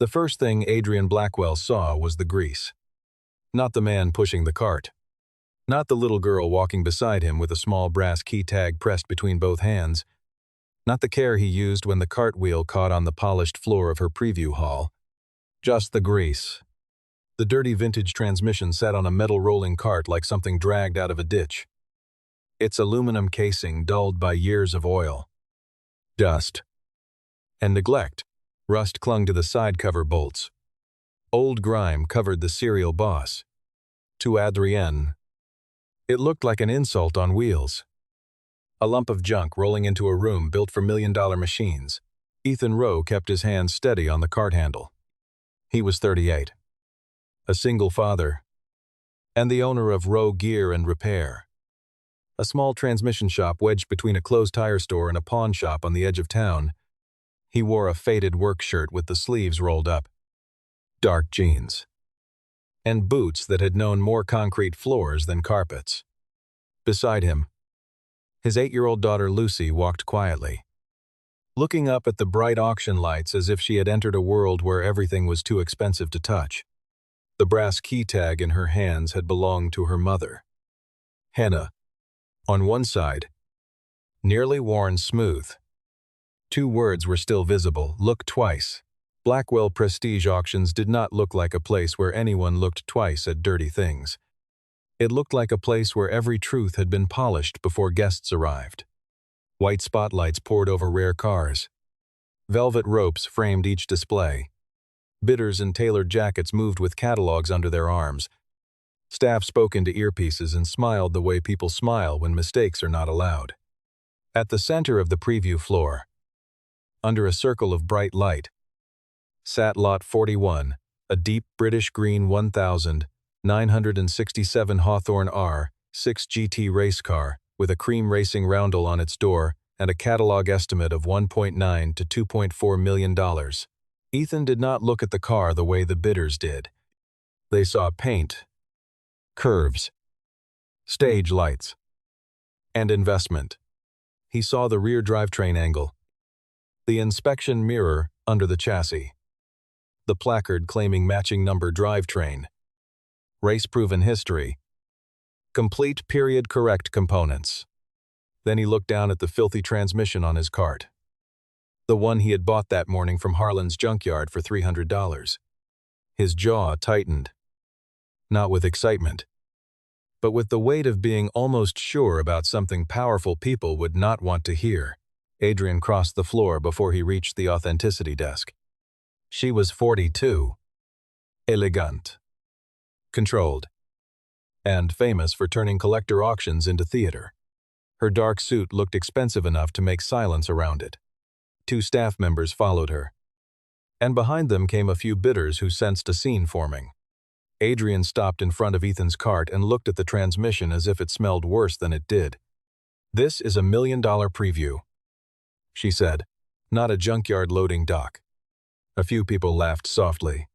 The first thing Adrienne Blackwell saw was the grease. Not the man pushing the cart. Not the little girl walking beside him with a small brass key tag pressed between both hands. Not the care he used when the cart wheel caught on the polished floor of her preview hall. Just the grease. The dirty vintage transmission sat on a metal rolling cart like something dragged out of a ditch. Its aluminum casing dulled by years of oil, dust, and neglect. Rust clung to the side cover bolts. Old grime covered the serial boss. To Adrienne, it looked like an insult on wheels. A lump of junk rolling into a room built for million-dollar machines. Ethan Rowe kept his hands steady on the cart handle. He was 38. A single father, and the owner of Rowe Gear and Repair, a small transmission shop wedged between a closed tire store and a pawn shop on the edge of town. He wore a faded work shirt with the sleeves rolled up, dark jeans, and boots that had known more concrete floors than carpets. Beside him, his 8-year-old daughter Lucy walked quietly, looking up at the bright auction lights as if she had entered a world where everything was too expensive to touch. The brass key tag in her hands had belonged to her mother, Hannah. On one side, nearly worn smooth. 2 words were still visible: look twice. Blackwell Prestige Auctions did not look like a place where anyone looked twice at dirty things. It looked like a place where every truth had been polished before guests arrived. White spotlights poured over rare cars. Velvet ropes framed each display. Bidders in tailored jackets moved with catalogs under their arms. Staff spoke into earpieces and smiled the way people smile when mistakes are not allowed. At the center of the preview floor, under a circle of bright light, sat Lot 41, a deep British green 1967 Hawthorne R6 GT race car with a cream racing roundel on its door and a catalog estimate of $1.9 to $2.4 million. Ethan did not look at the car the way the bidders did. They saw paint, curves, stage lights, and investment. He saw the rear drivetrain angle, the inspection mirror under the chassis, the placard claiming matching number drivetrain, race-proven history, complete period-correct components. Then he looked down at the filthy transmission on his cart, the one he had bought that morning from Harlan's Junkyard for $300. His jaw tightened, not with excitement, but with the weight of being almost sure about something powerful people would not want to hear. Adrienne crossed the floor before he reached the authenticity desk. She was 42, elegant, controlled, and famous for turning collector auctions into theater. Her dark suit looked expensive enough to make silence around it. 2 staff members followed her, and behind them came a few bidders who sensed a scene forming. Adrienne stopped in front of Ethan's cart and looked at the transmission as if it smelled worse than it did. "This is $1 million preview," she said, "not a junkyard loading dock." A few people laughed softly.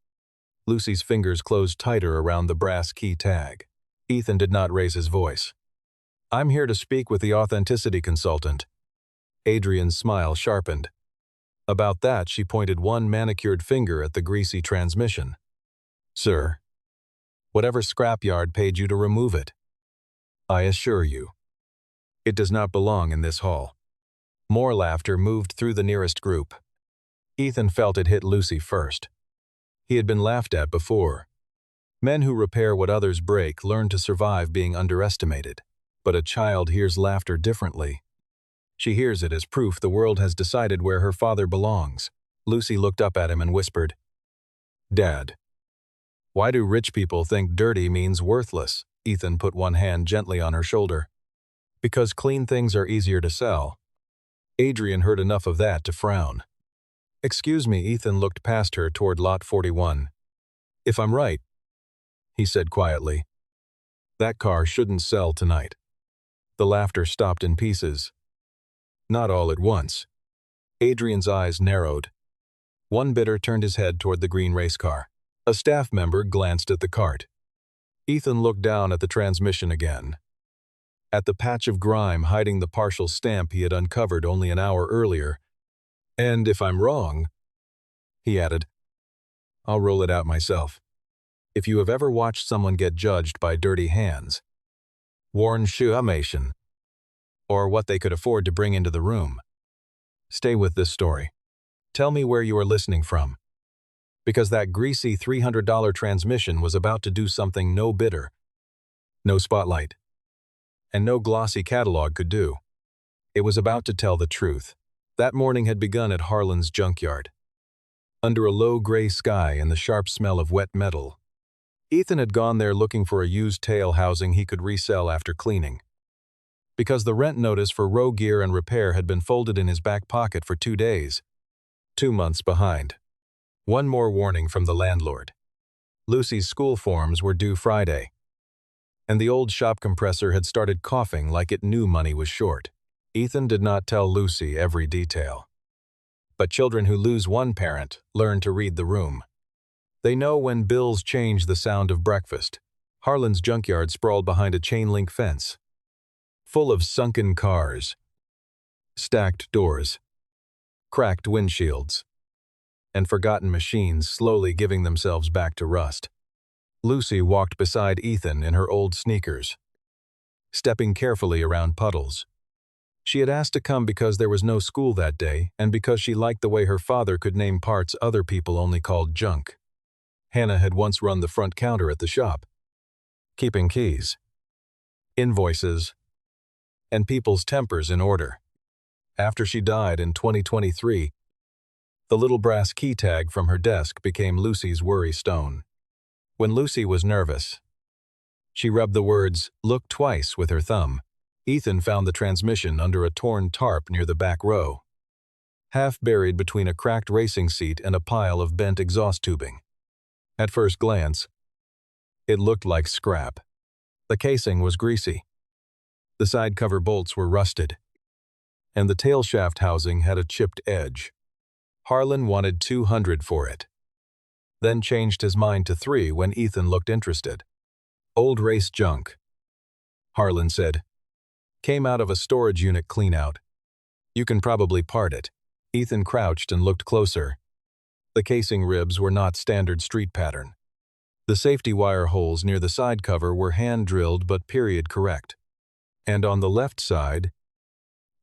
Lucy's fingers closed tighter around the brass key tag. Ethan did not raise his voice. "I'm here to speak with the authenticity consultant." Adrienne's smile sharpened. About that, she pointed one manicured finger at the greasy transmission. "Sir, whatever scrapyard paid you to remove it, I assure you, it does not belong in this hall." More laughter moved through the nearest group. Ethan felt it hit Lucy first. He had been laughed at before. Men who repair what others break learn to survive being underestimated. But a child hears laughter differently. She hears it as proof the world has decided where her father belongs. Lucy looked up at him and whispered, "Dad, why do rich people think dirty means worthless?" Ethan put one hand gently on her shoulder. "Because clean things are easier to sell." Adrienne heard enough of that to frown. "Excuse me," Ethan looked past her toward Lot 41. "If I'm right," he said quietly, "that car shouldn't sell tonight." The laughter stopped in pieces. Not all at once. Adrienne's eyes narrowed. One bidder turned his head toward the green race car. A staff member glanced at the cart. Ethan looked down at the transmission again, at the patch of grime hiding the partial stamp he had uncovered only an hour earlier. "And if I'm wrong," he added, I'll roll it out myself. If you have ever watched someone get judged by dirty hands, worn shoemation, or what they could afford to bring into the room, stay with this story. Tell me where you are listening from. Because that greasy $300 transmission was about to do something no bidder, no spotlight, and no glossy catalog could do. It was about to tell the truth. That morning had begun at Harlan's Junkyard. Under a low gray sky and the sharp smell of wet metal, Ethan had gone there looking for a used tail housing he could resell after cleaning. Because the rent notice for Rowe gear and repair had been folded in his back pocket for 2 days. 2 months behind. One more warning from the landlord. Lucy's school forms were due Friday, and the old shop compressor had started coughing like it knew money was short. Ethan did not tell Lucy every detail. But children who lose one parent learn to read the room. They know when bills change the sound of breakfast. Harlan's Junkyard sprawled behind a chain-link fence, full of sunken cars, stacked doors, cracked windshields, and forgotten machines slowly giving themselves back to rust. Lucy walked beside Ethan in her old sneakers, stepping carefully around puddles. She had asked to come because there was no school that day and because she liked the way her father could name parts other people only called junk. Hannah had once run the front counter at the shop, keeping keys, invoices, and people's tempers in order. After she died in 2023, the little brass key tag from her desk became Lucy's worry stone. When Lucy was nervous, she rubbed the words, "Look twice," with her thumb. Ethan found the transmission under a torn tarp near the back row, half buried between a cracked racing seat and a pile of bent exhaust tubing. At first glance, it looked like scrap. The casing was greasy. The side cover bolts were rusted, and the tail shaft housing had a chipped edge. Harlan wanted $200 for it, then changed his mind to $3 when Ethan looked interested. "Old race junk," Harlan said. "Came out of a storage unit cleanout. You can probably part it." Ethan crouched and looked closer. The casing ribs were not standard street pattern. The safety wire holes near the side cover were hand-drilled but period correct. And on the left side,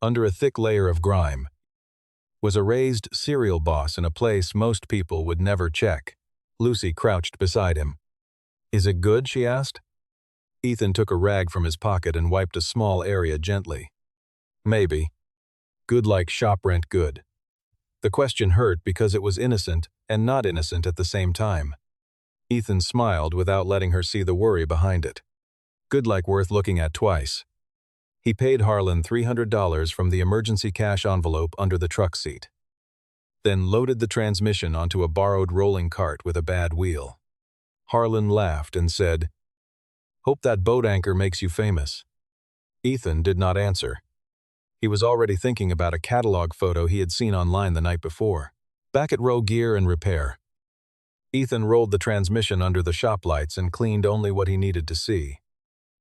under a thick layer of grime, was a raised cereal boss in a place most people would never check. Lucy crouched beside him. "Is it good?" she asked. Ethan took a rag from his pocket and wiped a small area gently. "Maybe. Good like shop rent good." The question hurt because it was innocent and not innocent at the same time. Ethan smiled without letting her see the worry behind it. "Good like worth looking at twice." He paid Harlan $300 from the emergency cash envelope under the truck seat, then loaded the transmission onto a borrowed rolling cart with a bad wheel. Harlan laughed and said, "Hope that boat anchor makes you famous." Ethan did not answer. He was already thinking about a catalog photo he had seen online the night before. Back at Rowe Gear and Repair, Ethan rolled the transmission under the shop lights and cleaned only what he needed to see.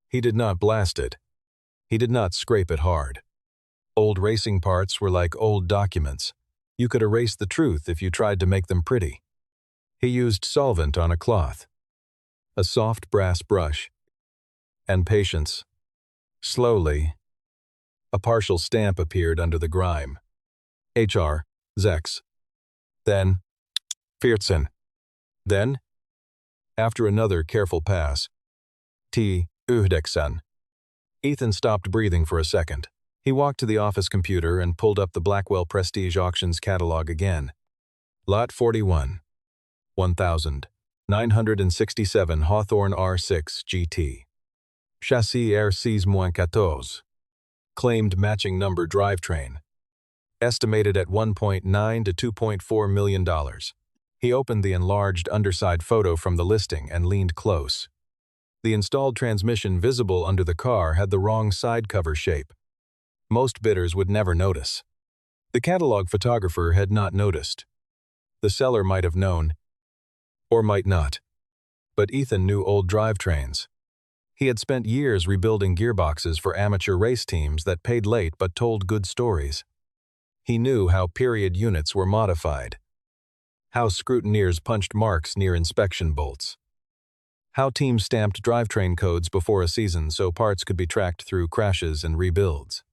He did not blast it. He did not scrape it hard. Old racing parts were like old documents. You could erase the truth if you tried to make them pretty. He used solvent on a cloth, a soft brass brush, and patience. Slowly, a partial stamp appeared under the grime. HR, Zex. Then, 14. Then, after another careful pass, T. Uhdeksan. Ethan stopped breathing for a second. He walked to the office computer and pulled up the Blackwell Prestige Auctions catalog again. Lot 41. 1,967 Hawthorne R6 GT. Chassis R6-14. Claimed matching number drivetrain. Estimated at $1.9 to $2.4 million. He opened the enlarged underside photo from the listing and leaned close. The installed transmission visible under the car had the wrong side cover shape. Most bidders would never notice. The catalog photographer had not noticed. The seller might have known, or might not. But Ethan knew old drivetrains. He had spent years rebuilding gearboxes for amateur race teams that paid late but told good stories. He knew how period units were modified, How scrutineers punched marks near inspection bolts. How teams stamped drivetrain codes before a season so parts could be tracked through crashes and rebuilds.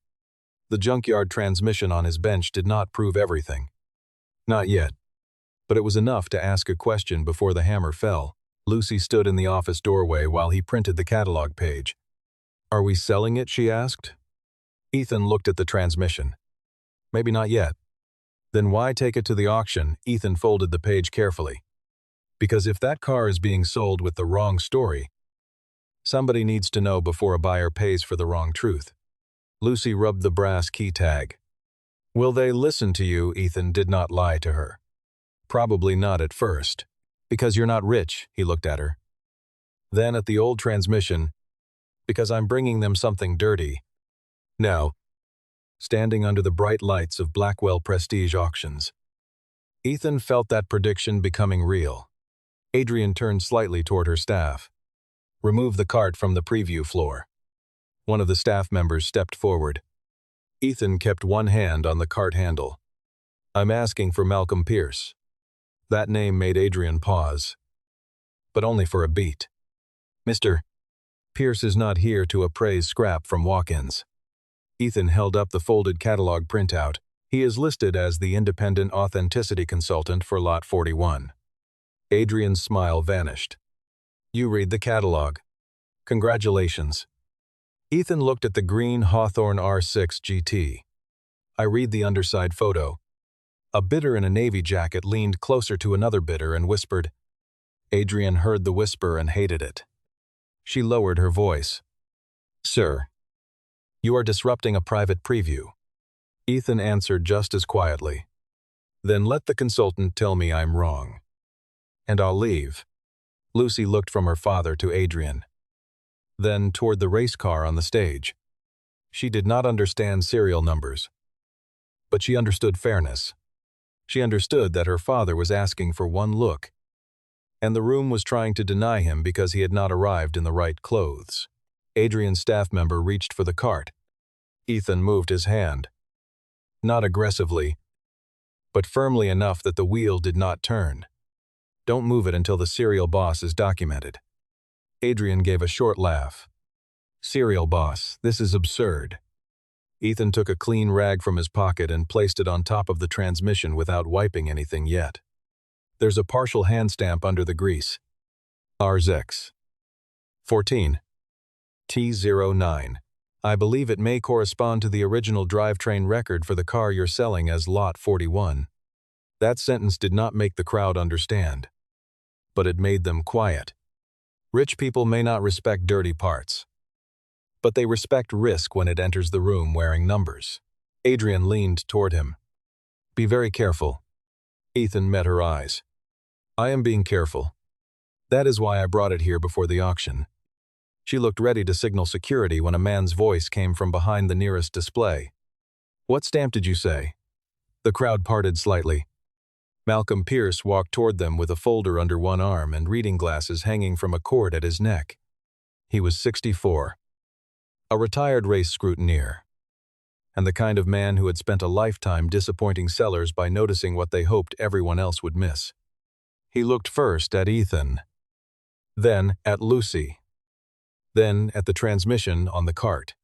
The junkyard transmission on his bench did not prove everything. Not yet. But it was enough to ask a question before the hammer fell. Lucy stood in the office doorway while he printed the catalog page. "Are we selling it?" she asked. Ethan looked at the transmission. "Maybe not yet." "Then why take it to the auction?" Ethan folded the page carefully. "Because if that car is being sold with the wrong story, somebody needs to know before a buyer pays for the wrong truth." Lucy rubbed the brass key tag. "Will they listen to you?" Ethan did not lie to her. "Probably not at first. Because you're not rich," he looked at her. Then at the old transmission, "Because I'm bringing them something dirty." Now, standing under the bright lights of Blackwell Prestige Auctions. Ethan felt that prediction becoming real. Adrienne turned slightly toward her staff. "Remove the cart from the preview floor." One of the staff members stepped forward. Ethan kept one hand on the cart handle. "I'm asking for Malcolm Pierce." That name made Adrienne pause. But only for a beat. "Mr. Pierce is not here to appraise scrap from walk-ins." Ethan held up the folded catalog printout. "He is listed as the independent authenticity consultant for Lot 41. Adrienne's smile vanished. "You read the catalog. Congratulations." Ethan looked at the green Hawthorne R6 GT. "I read the underside photo." A bidder in a navy jacket leaned closer to another bidder and whispered. Adrienne heard the whisper and hated it. She lowered her voice. "Sir, you are disrupting a private preview." Ethan answered just as quietly. "Then let the consultant tell me I'm wrong. And I'll leave." Lucy looked from her father to Adrienne. Then toward the race car on the stage. She did not understand serial numbers. But she understood fairness. She understood that her father was asking for one look, and the room was trying to deny him because he had not arrived in the right clothes. Adrienne's staff member reached for the cart. Ethan moved his hand. Not aggressively, but firmly enough that the wheel did not turn. "Don't move it until the serial boss is documented." Adrienne gave a short laugh. "Serial boss, this is absurd." Ethan took a clean rag from his pocket and placed it on top of the transmission without wiping anything yet. "There's a partial hand stamp under the grease. R6. 14. T09. I believe it may correspond to the original drivetrain record for the car you're selling as Lot 41. That sentence did not make the crowd understand. But it made them quiet. Rich people may not respect dirty parts. But they respect risk when it enters the room wearing numbers. Adrienne leaned toward him. "Be very careful." Ethan met her eyes. "I am being careful. That is why I brought it here before the auction." She looked ready to signal security when a man's voice came from behind the nearest display. "What stamp did you say?" The crowd parted slightly. Malcolm Pierce walked toward them with a folder under one arm and reading glasses hanging from a cord at his neck. He was 64. A retired race scrutineer, and the kind of man who had spent a lifetime disappointing sellers by noticing what they hoped everyone else would miss. He looked first at Ethan, then at Lucy, then at the transmission on the cart.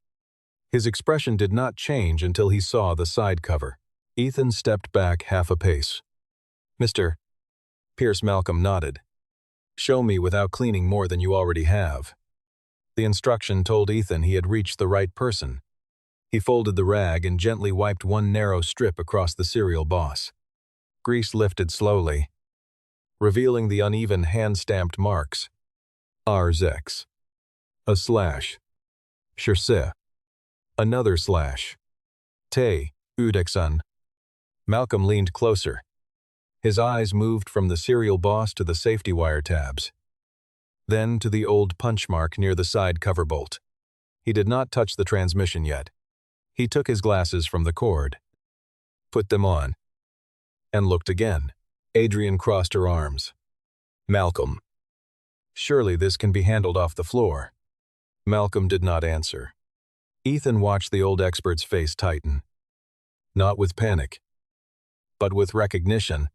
His expression did not change until he saw the side cover. Ethan stepped back half a pace. "Mr. Pierce." Malcolm nodded. "Show me without cleaning more than you already have." The instruction told Ethan he had reached the right person. He folded the rag and gently wiped one narrow strip across the serial boss. Grease lifted slowly, revealing the uneven hand-stamped marks. R6. A slash. Cherse. Another slash. Te, Udexun. Malcolm leaned closer. His eyes moved from the serial boss to the safety wire tabs, then to the old punch mark near the side cover bolt. He did not touch the transmission yet. He took his glasses from the cord, put them on, and looked again. Adrienne crossed her arms. "Malcolm, surely this can be handled off the floor." Malcolm did not answer. Ethan watched the old expert's face tighten. Not with panic, but with recognition.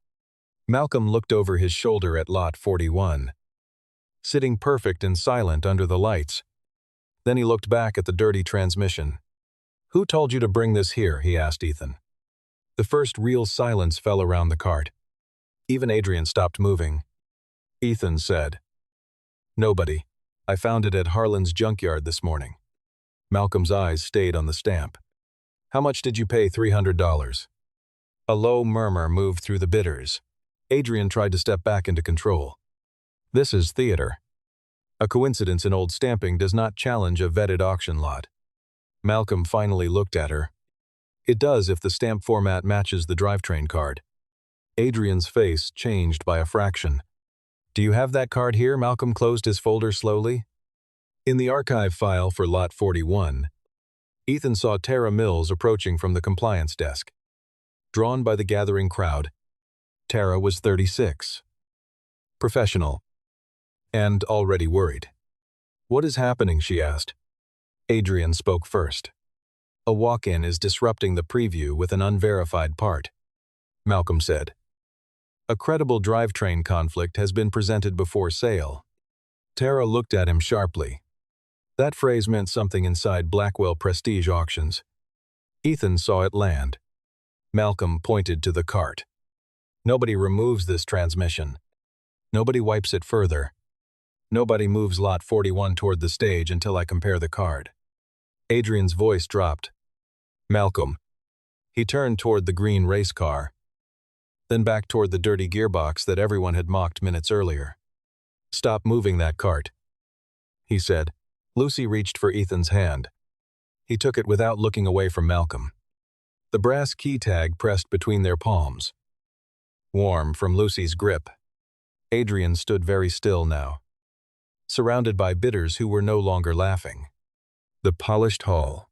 Malcolm looked over his shoulder at Lot 41, sitting perfect and silent under the lights. Then he looked back at the dirty transmission. "Who told you to bring this here?" he asked Ethan. The first real silence fell around the cart. Even Adrienne stopped moving. Ethan said, "Nobody. I found it at Harlan's Junkyard this morning." Malcolm's eyes stayed on the stamp. "How much did you pay? $300. A low murmur moved through the bidders. Adrienne tried to step back into control. This is theater. A coincidence in old stamping does not challenge a vetted auction lot. Malcolm finally looked at her. It does if the stamp format matches the drivetrain card. Adrienne's face changed by a fraction. "Do you have that card here?" Malcolm closed his folder slowly. In the archive file for Lot 41, Ethan saw Tara Mills approaching from the compliance desk. Drawn by the gathering crowd, Tara was 36. Professional. And already worried. "What is happening?" she asked. Adrienne spoke first. "A walk-in is disrupting the preview with an unverified part," Malcolm said. "A credible drivetrain conflict has been presented before sale." Tara looked at him sharply. That phrase meant something inside Blackwell Prestige Auctions. Ethan saw it land. Malcolm pointed to the cart. "Nobody removes this transmission. Nobody wipes it further. Nobody moves Lot 41 toward the stage until I compare the card." Adrienne's voice dropped. "Malcolm." He turned toward the green race car, then back toward the dirty gearbox that everyone had mocked minutes earlier. "Stop moving that cart," he said. Lucy reached for Ethan's hand. He took it without looking away from Malcolm. The brass key tag pressed between their palms. Warm from Lucy's grip. Adrienne stood very still now, surrounded by bidders who were no longer laughing. The polished hull,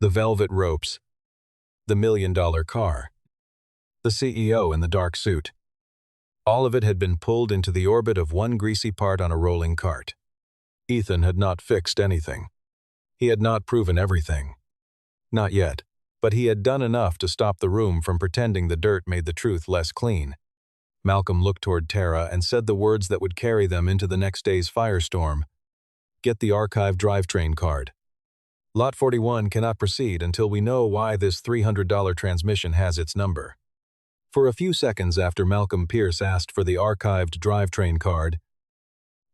the velvet ropes, the $1 million car, the CEO in the dark suit. All of it had been pulled into the orbit of one greasy part on a rolling cart. Ethan had not fixed anything. He had not proven everything. Not yet, but he had done enough to stop the room from pretending the dirt made the truth less clean. Malcolm looked toward Tara and said the words that would carry them into the next day's firestorm. "Get the archived drivetrain card. Lot 41 cannot proceed until we know why this $300 transmission has its number." For a few seconds after Malcolm Pierce asked for the archived drivetrain card,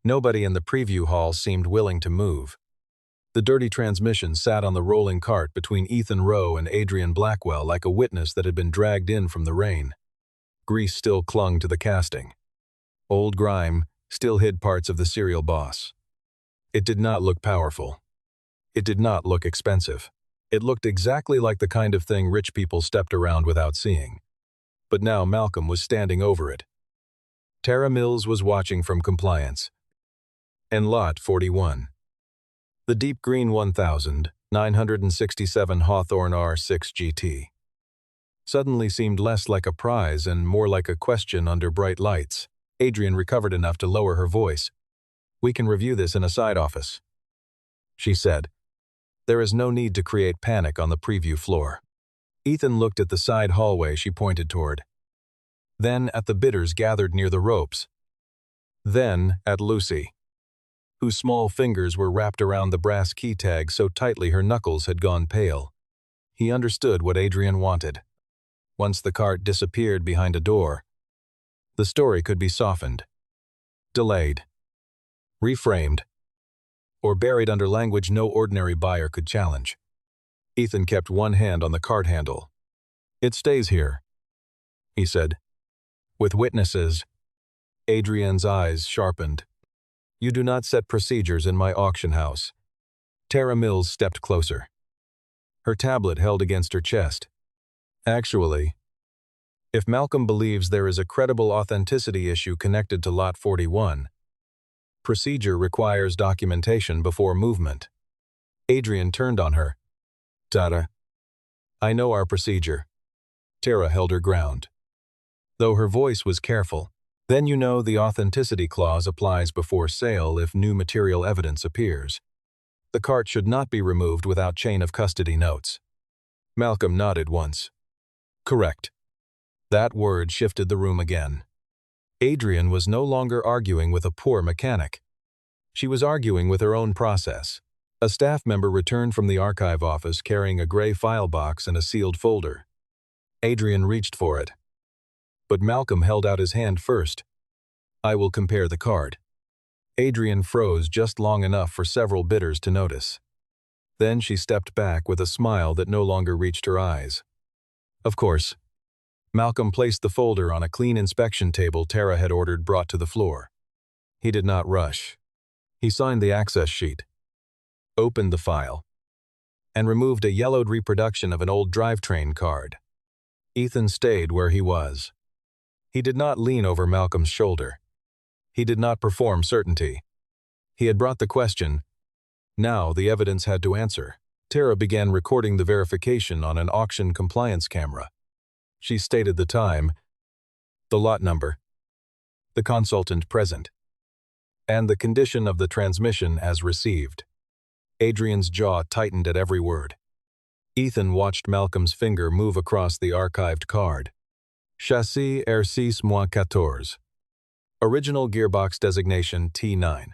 nobody in the preview hall seemed willing to move. The dirty transmission sat on the rolling cart between Ethan Rowe and Adrienne Blackwell like a witness that had been dragged in from the rain. Grease still clung to the casting. Old grime still hid parts of the serial boss. It did not look powerful. It did not look expensive. It looked exactly like the kind of thing rich people stepped around without seeing. But now Malcolm was standing over it. Tara Mills was watching from compliance. And Lot 41. The deep green 1967 Hawthorne R6 GT. Suddenly seemed less like a prize and more like a question under bright lights. Adrienne recovered enough to lower her voice. "We can review this in a side office," she said. "There is no need to create panic on the preview floor." Ethan looked at the side hallway she pointed toward. Then at the bidders gathered near the ropes. Then at Lucy, whose small fingers were wrapped around the brass key tag so tightly her knuckles had gone pale. He understood what Adrienne wanted. Once the cart disappeared behind a door, the story could be softened, delayed, reframed, or buried under language no ordinary buyer could challenge. Ethan kept one hand on the cart handle. "It stays here," he said. "With witnesses." Adrienne's eyes sharpened. "You do not set procedures in my auction house." Tara Mills stepped closer, her tablet held against her chest. "Actually, if Malcolm believes there is a credible authenticity issue connected to Lot 41, procedure requires documentation before movement." Adrienne turned on her. "Tara, I know our procedure." Tara held her ground, though her voice was careful. "Then you know the authenticity clause applies before sale if new material evidence appears. The cart should not be removed without chain of custody notes." Malcolm nodded once. "Correct." That word shifted the room again. Adrienne was no longer arguing with a poor mechanic. She was arguing with her own process. A staff member returned from the archive office carrying a gray file box and a sealed folder. Adrienne reached for it. But Malcolm held out his hand first. "I will compare the card." Adrienne froze just long enough for several bidders to notice. Then she stepped back with a smile that no longer reached her eyes. Of course. Malcolm placed the folder on a clean inspection table Tara had ordered brought to the floor. He did not rush. He signed the access sheet, opened the file, and removed a yellowed reproduction of an old drivetrain card. Ethan stayed where he was. He did not lean over Malcolm's shoulder. He did not perform certainty. He had brought the question. Now the evidence had to answer. Tara began recording the verification on an auction compliance camera. She stated the time, the lot number, the consultant present, and the condition of the transmission as received. Adrienne's jaw tightened at every word. Ethan watched Malcolm's finger move across the archived card. Chassis R6 GT. Original gearbox designation T9.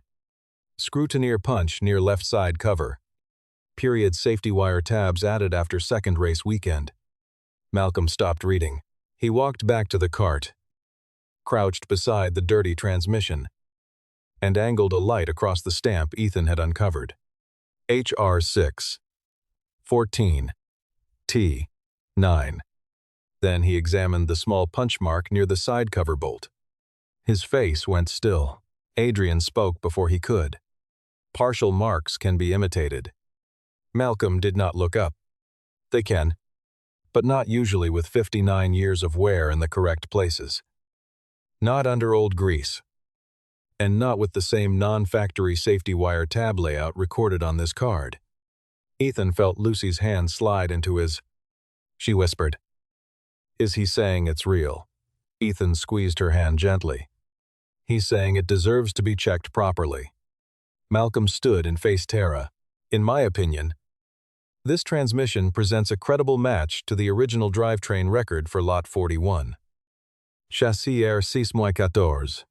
Scrutineer punch near left side cover. Period safety wire tabs added after second race weekend. Malcolm stopped reading. He walked back to the cart, crouched beside the dirty transmission, and angled a light across the stamp Ethan had uncovered. HR6 14 T9. Then he examined the small punch mark near the side cover bolt. His face went still. Adrienne spoke before he could. Partial marks can be imitated. Malcolm did not look up. They can, but not usually with 59 years of wear in the correct places. Not under old grease. And not with the same non-factory safety wire tab layout recorded on this card. Ethan felt Lucy's hand slide into his. She whispered. "Is he saying it's real?" Ethan squeezed her hand gently. "He's saying it deserves to be checked properly." Malcolm stood and faced Tara. "In my opinion, this transmission presents a credible match to the original drivetrain record for Lot 41. Chassis R6 GT.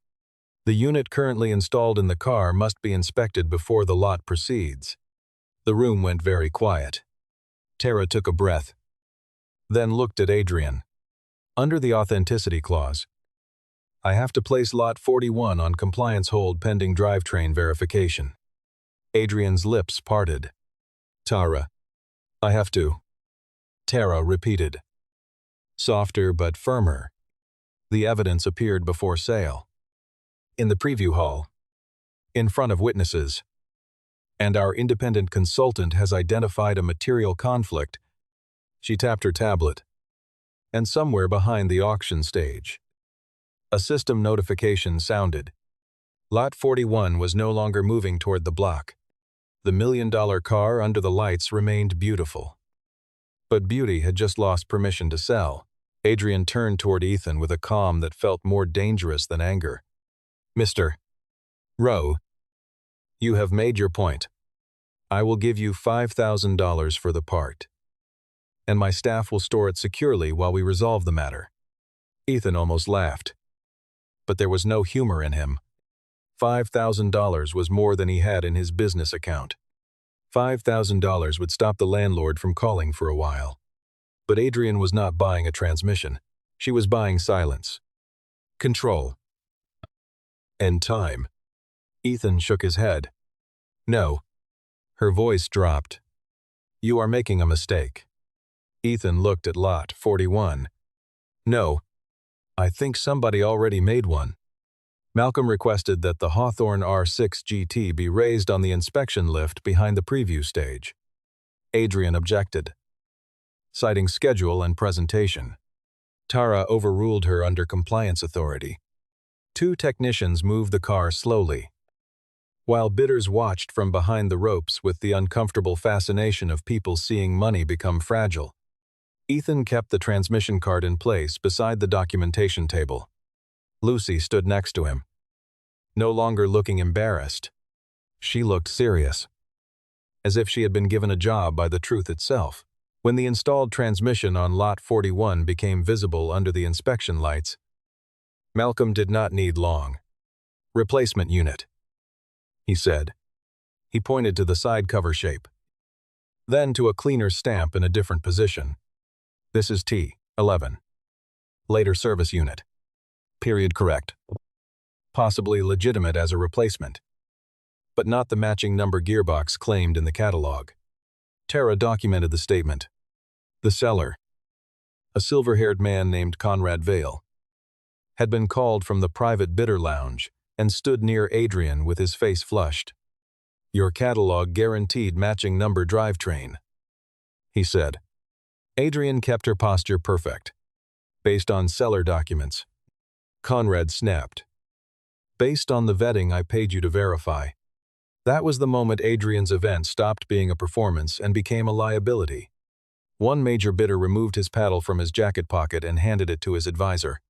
The unit currently installed in the car must be inspected before the lot proceeds." The room went very quiet. Tara took a breath, then looked at Adrienne. "Under the authenticity clause, I have to place Lot 41 on compliance hold pending drivetrain verification." Adrienne's lips parted. "Tara, I have to." Tara repeated. Softer but firmer. The evidence appeared before sale. In the preview hall. In front of witnesses. And our independent consultant has identified a material conflict. She tapped her tablet. And somewhere behind the auction stage. A system notification sounded. Lot 41 was no longer moving toward the block. The million-dollar car under the lights remained beautiful. But beauty had just lost permission to sell. Adrienne turned toward Ethan with a calm that felt more dangerous than anger. "Mr. Rowe, you have made your point. I will give you $5,000 for the part. And my staff will store it securely while we resolve the matter." Ethan almost laughed. But there was no humor in him. $5,000 was more than he had in his business account. $5,000 would stop the landlord from calling for a while. But Adrienne was not buying a transmission. She was buying silence. Control. And time. Ethan shook his head. "No." Her voice dropped. "You are making a mistake." Ethan looked at Lot 41. "No. I think somebody already made one." Malcolm requested that the Hawthorne R6 GT be raised on the inspection lift behind the preview stage. Adrienne objected, citing schedule and presentation. Tara overruled her under compliance authority. Two technicians moved the car slowly, while bidders watched from behind the ropes with the uncomfortable fascination of people seeing money become fragile. Ethan kept the transmission card in place beside the documentation table. Lucy stood next to him, no longer looking embarrassed. She looked serious, as if she had been given a job by the truth itself. When the installed transmission on Lot 41 became visible under the inspection lights, Malcolm did not need long. Replacement unit, he said. He pointed to the side cover shape. Then to a cleaner stamp in a different position. This is T11. Later service unit. Period correct. Possibly legitimate as a replacement. But not the matching number gearbox claimed in the catalog. Tara documented the statement. The seller, a silver-haired man named Conrad Vale, had been called from the private bidder lounge and stood near Adrienne with his face flushed. Your catalog guaranteed matching number drivetrain, he said. Adrienne kept her posture perfect. Based on seller documents. Conrad snapped. Based on the vetting I paid you to verify. That was the moment Adrienne's event stopped being a performance and became a liability. One major bidder removed his paddle from his jacket pocket and handed it to his advisor.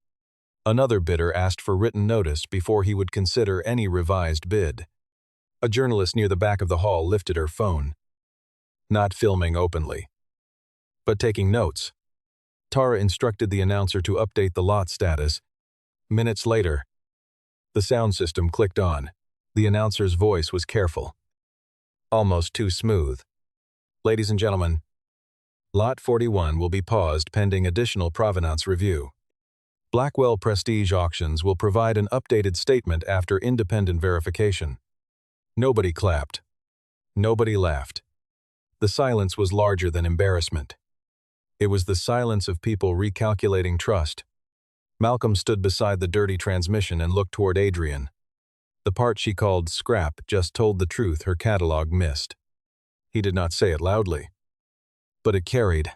Another bidder asked for written notice before he would consider any revised bid. A journalist near the back of the hall lifted her phone. Not filming openly, but taking notes. Tara instructed the announcer to update the lot status. Minutes later, the sound system clicked on. The announcer's voice was careful. Almost too smooth. Ladies and gentlemen, Lot 41 will be paused pending additional provenance review. Blackwell Prestige Auctions will provide an updated statement after independent verification. Nobody clapped. Nobody laughed. The silence was larger than embarrassment. It was the silence of people recalculating trust. Malcolm stood beside the dirty transmission and looked toward Adrienne. The part she called scrap just told the truth her catalog missed. He did not say it loudly, but it carried.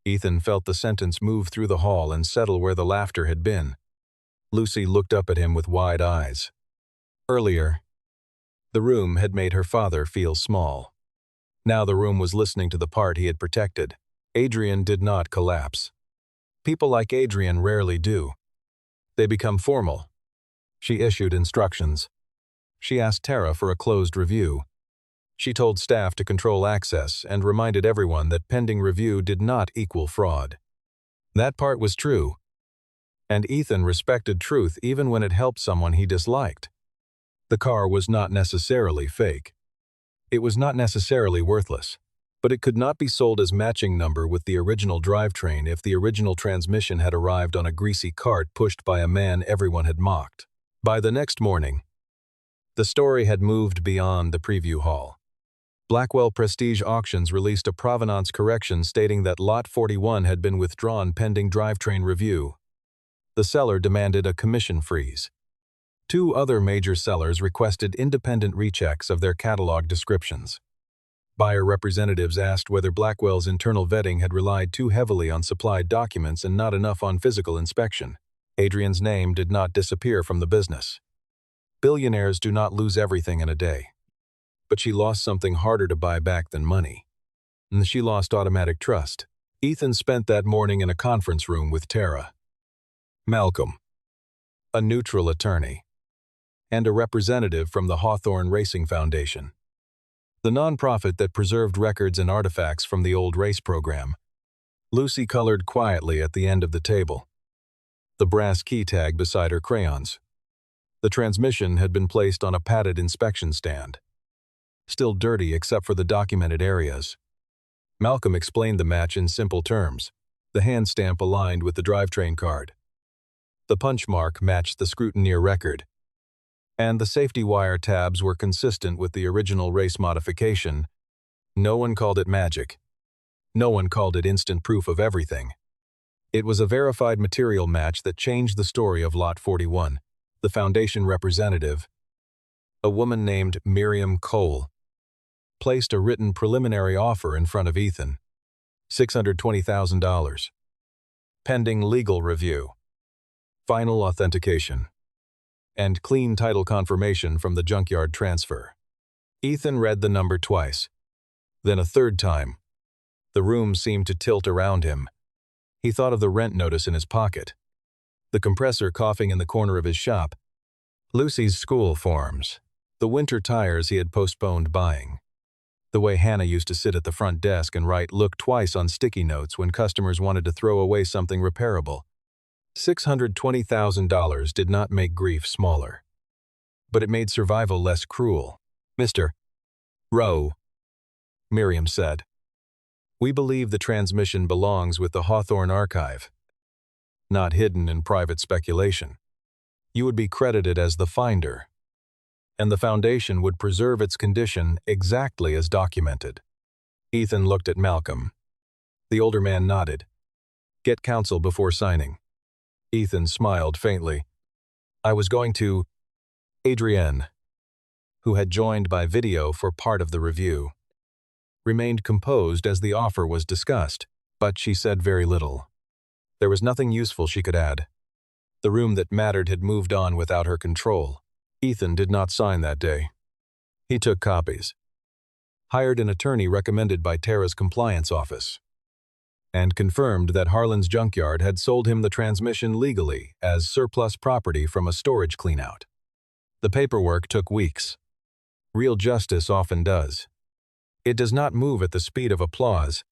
Ethan felt the sentence move through the hall and settle where the laughter had been. Lucy looked up at him with wide eyes. Earlier, the room had made her father feel small. Now the room was listening to the part he had protected. Adrienne did not collapse. People like Adrienne rarely do. They become formal. She issued instructions. She asked Tara for a closed review. She told staff to control access and reminded everyone that pending review did not equal fraud. That part was true. And Ethan respected truth even when it helped someone he disliked. The car was not necessarily fake. It was not necessarily worthless. But it could not be sold as matching number with the original drivetrain if the original transmission had arrived on a greasy cart pushed by a man everyone had mocked. By the next morning, the story had moved beyond the preview hall. Blackwell Prestige Auctions released a provenance correction stating that Lot 41 had been withdrawn pending drivetrain review. The seller demanded a commission freeze. Two other major sellers requested independent rechecks of their catalog descriptions. Buyer representatives asked whether Blackwell's internal vetting had relied too heavily on supplied documents and not enough on physical inspection. Adrienne's name did not disappear from the business. Billionaires do not lose everything in a day. But she lost something harder to buy back than money. And she lost automatic trust. Ethan spent that morning in a conference room with Tara, Malcolm, a neutral attorney, and a representative from the Hawthorne Racing Foundation, the nonprofit that preserved records and artifacts from the old race program. Lucy colored quietly at the end of the table, the brass key tag beside her crayons. The transmission had been placed on a padded inspection stand, still dirty except for the documented areas. Malcolm explained the match in simple terms. The hand stamp aligned with the drivetrain card. The punch mark matched the scrutineer record. And the safety wire tabs were consistent with the original race modification. No one called it magic. No one called it instant proof of everything. It was a verified material match that changed the story of Lot 41. The foundation representative, a woman named Miriam Cole, placed a written preliminary offer in front of Ethan. $620,000. Pending legal review. Final authentication. And clean title confirmation from the Junkyard transfer. Ethan read the number twice. Then a third time. The room seemed to tilt around him. He thought of the rent notice in his pocket, the compressor coughing in the corner of his shop, Lucy's school forms, the winter tires he had postponed buying, the way Hannah used to sit at the front desk and write "look twice" on sticky notes when customers wanted to throw away something repairable. $620,000 did not make grief smaller, but it made survival less cruel. "Mr. Rowe," Miriam said, "we believe the transmission belongs with the Hawthorne archive, not hidden in private speculation. You would be credited as the finder, and the foundation would preserve its condition exactly as documented." Ethan looked at Malcolm. The older man nodded. "Get counsel before signing." Ethan smiled faintly. "I was going to..." Adrienne, who had joined by video for part of the review, remained composed as the offer was discussed, but she said very little. There was nothing useful she could add. The room that mattered had moved on without her control. Ethan did not sign that day. He took copies, hired an attorney recommended by Tara's compliance office, and confirmed that Harlan's Junkyard had sold him the transmission legally as surplus property from a storage cleanout. The paperwork took weeks. Real justice often does. It does not move at the speed of applause.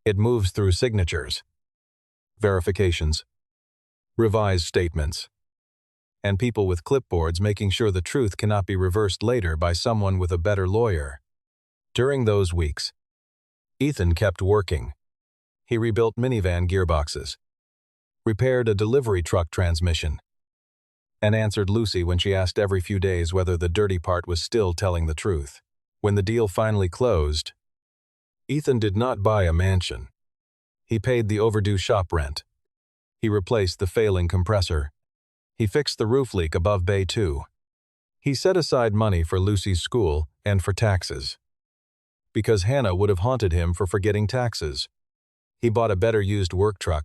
It moves through signatures, verifications, revised statements, and people with clipboards making sure the truth cannot be reversed later by someone with a better lawyer. During those weeks, Ethan kept working. He rebuilt minivan gearboxes, repaired a delivery truck transmission, and answered Lucy when she asked every few days whether the dirty part was still telling the truth. When the deal finally closed, Ethan did not buy a mansion. He paid the overdue shop rent. He replaced the failing compressor. He fixed the roof leak above Bay 2. He set aside money for Lucy's school and for taxes, because Hannah would have haunted him for forgetting taxes. He bought a better used work truck,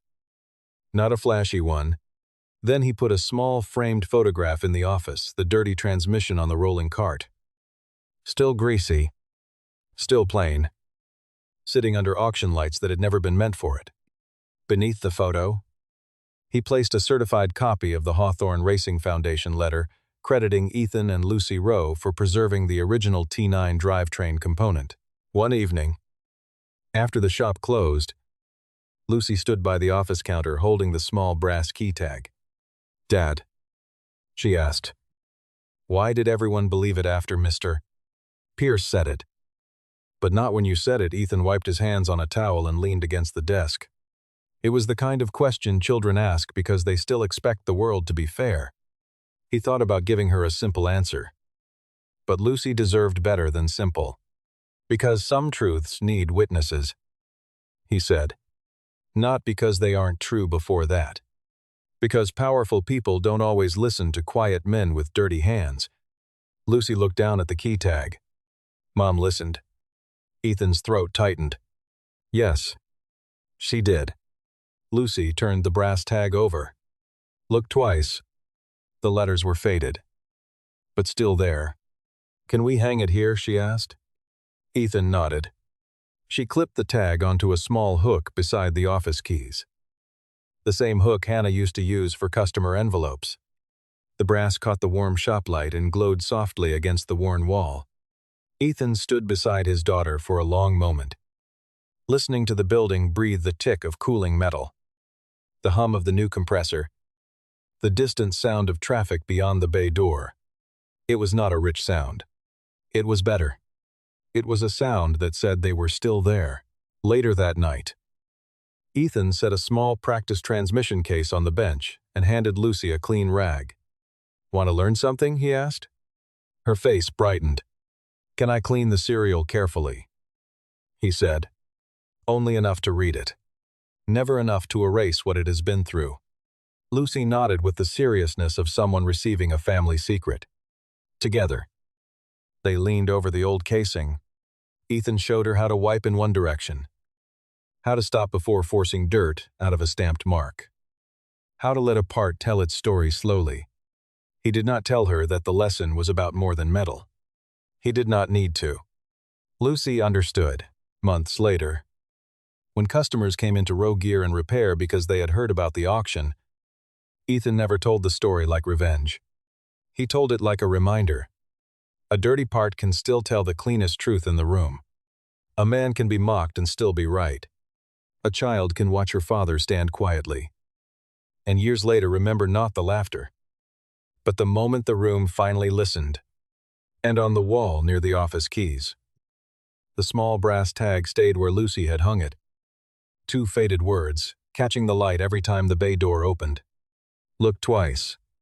not a flashy one. Then he put a small framed photograph in the office, the dirty transmission on the rolling cart. Still greasy, still plain, sitting under auction lights that had never been meant for it. Beneath the photo, he placed a certified copy of the Hawthorne Racing Foundation letter crediting Ethan and Lucy Rowe for preserving the original T9 drivetrain component. One evening, after the shop closed, Lucy stood by the office counter holding the small brass key tag. "Dad," she asked, "why did everyone believe it after Mr. Pierce said it?" But not when you said it. Ethan wiped his hands on a towel and leaned against the desk. It was the kind of question children ask because they still expect the world to be fair. He thought about giving her a simple answer. But Lucy deserved better than simple. "Because some truths need witnesses," he said. "Not because they aren't true before that. Because powerful people don't always listen to quiet men with dirty hands." Lucy looked down at the key tag. Mom listened. Ethan's throat tightened. Yes, she did. Lucy turned the brass tag over. Looked twice. The letters were faded, but still there. "Can we hang it here?" she asked. Ethan nodded. She clipped the tag onto a small hook beside the office keys. The same hook Hannah used to use for customer envelopes. The brass caught the warm shop light and glowed softly against the worn wall. Ethan stood beside his daughter for a long moment, listening to the building breathe the tick of cooling metal, the hum of the new compressor, the distant sound of traffic beyond the bay door. It was not a rich sound. It was better. It was a sound that said they were still there. Later that night, Ethan set a small practice transmission case on the bench and handed Lucy a clean rag. "Want to learn something?" he asked. Her face brightened. "Can I clean the cereal carefully?" he said. "Only enough to read it. Never enough to erase what it has been through." Lucy nodded with the seriousness of someone receiving a family secret. Together, they leaned over the old casing. Ethan showed her how to wipe in one direction, how to stop before forcing dirt out of a stamped mark, how to let a part tell its story slowly. He did not tell her that the lesson was about more than metal. He did not need to. Lucy understood, months later. When customers came into Rowe Gear and Repair because they had heard about the auction, Ethan never told the story like revenge. He told it like a reminder. A dirty part can still tell the cleanest truth in the room. A man can be mocked and still be right. A child can watch her father stand quietly. and years later remember not the laughter, but the moment the room finally listened. And on the wall near the office keys, the small brass tag stayed where Lucy had hung it. 2 faded words, catching the light every time the bay door opened. Look twice.